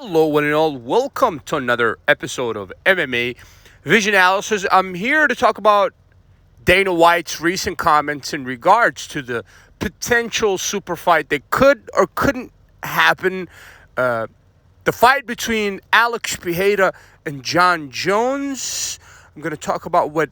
Hello, one and all. Welcome to another episode of MMA Vision Analysis. I'm here to talk about Dana White's recent comments in regards to the potential super fight that could or couldn't happen. The fight between Alex Pereira and Jon Jones. I'm going to talk about what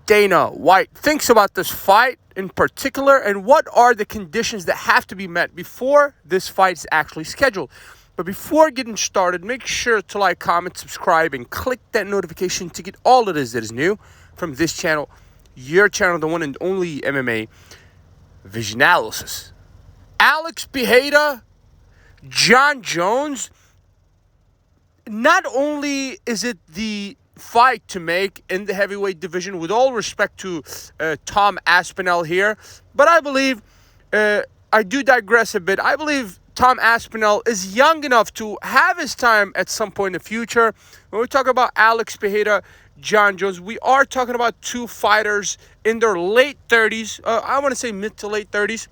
Dana White thinks about this fight in particular and what are the conditions that have to be met before this fight is actually scheduled. But before getting started, make sure to like, comment, subscribe, and click that notification to get all it is that is new from this channel, your channel, the one and only MMA Vision Analysis. Alex Pereira, Jon Jones. Not only is it the fight to make in the heavyweight division, with all respect to Tom Aspinall here, but I believe, I do digress a bit, I believe Tom Aspinall is young enough to have his time at some point in the future. When we talk about Alex Pereira, Jon Jones, we are talking about two fighters in their late 30s. I want to say mid to late 30s.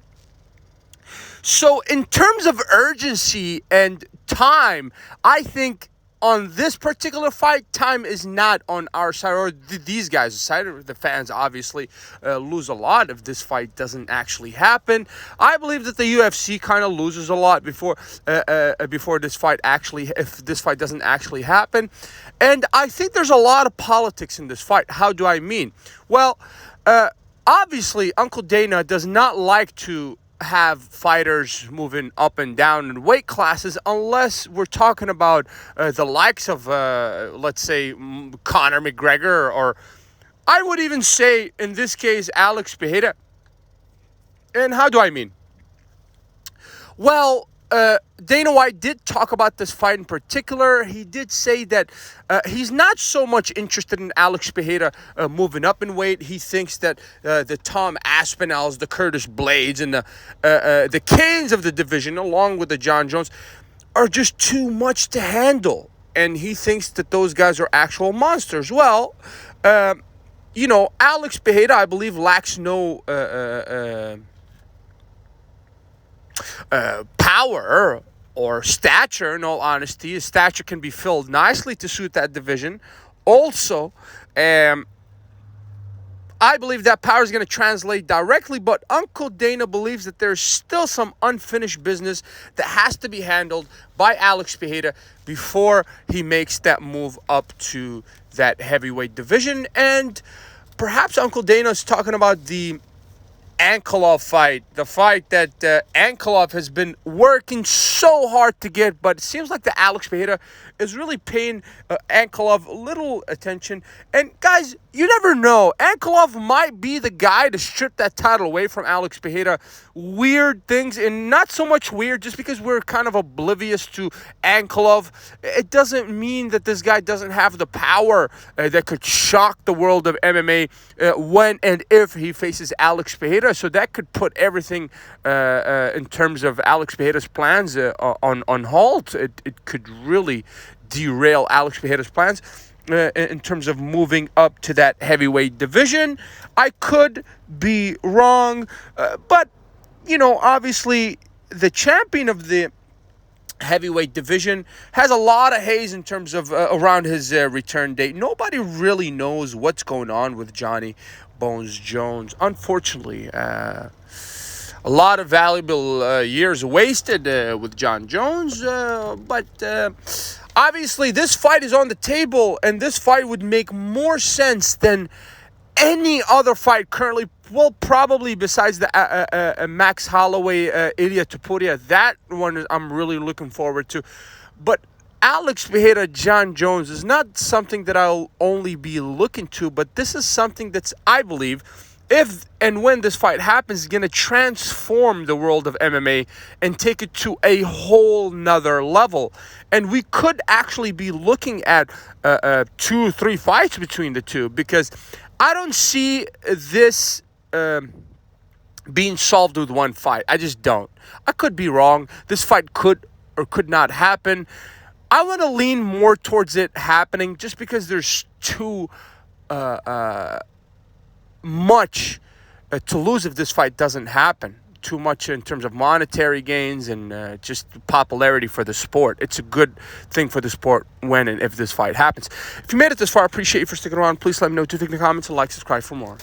So in terms of urgency and time, I think on this particular fight, time is not on our side, or these guys' side. The fans obviously lose a lot if this fight doesn't actually happen. I believe that the UFC kind of loses a lot before this fight actually, if this fight doesn't actually happen. And I think there's a lot of politics in this fight. How do I mean? Well, obviously, Uncle Dana does not like to have fighters moving up and down in weight classes unless we're talking about the likes of, let's say, Conor McGregor, or I would even say, in this case, Alex Pereira. And how do I mean? Well, Dana White did talk about this fight in particular. He did say that he's not so much interested in Alex Pereira moving up in weight. He thinks that the Tom Aspinalls, the Curtis Blades, and the Canes of the division, along with the Jon Jones, are just too much to handle. And he thinks that those guys are actual monsters. Well, Alex Pereira, I believe, lacks no power or stature. In all honesty, his stature can be filled nicely to suit that division. Also, I believe that power is going to translate directly, but Uncle Dana believes that there's still some unfinished business that has to be handled by Alex Pereira before he makes that move up to that heavyweight division. And perhaps Uncle Dana is talking about the Ankalaev fight, the fight that Ankalaev has been working so hard to get, but it seems like the Alex Pereira is really paying Ankalaev little attention. And guys, you never know. Ankalaev might be the guy to strip that title away from Alex Pereira. Weird things, and not so much weird just because we're kind of oblivious to Ankalaev. It doesn't mean that this guy doesn't have the power that could shock the world of MMA when and if he faces Alex Pereira. So that could put everything in terms of Alex Pereira's plans on halt. It could really derail Alex Pereira's plans in terms of moving up to that heavyweight division. I could be wrong, but, obviously the champion of the heavyweight division has a lot of haze in terms of around his return date. Nobody really knows what's going on with Johnny Bones Jones. Unfortunately, a lot of valuable years wasted with Jon Jones, but obviously this fight is on the table, and this fight would make more sense than any other fight currently. Well, probably besides the Max Holloway, Ilia Topuria. That one I'm really looking forward to. But Alex Pereira, Jon Jones is not something that I'll only be looking to, but this is something that's, I believe, if and when this fight happens, is going to transform the world of MMA and take it to a whole nother level. And we could actually be looking at 2 or 3 fights between the two, because I don't see this being solved with one fight. I just don't. I could be wrong. This fight could or could not happen. I want to lean more towards it happening just because there's too much to lose if this fight doesn't happen. too much in terms of monetary gains and just popularity for the sport. It's a good thing for the sport when and if this fight happens. If you made it this far, I appreciate you for sticking around. Please let me know what you think in the comments and like, subscribe for more.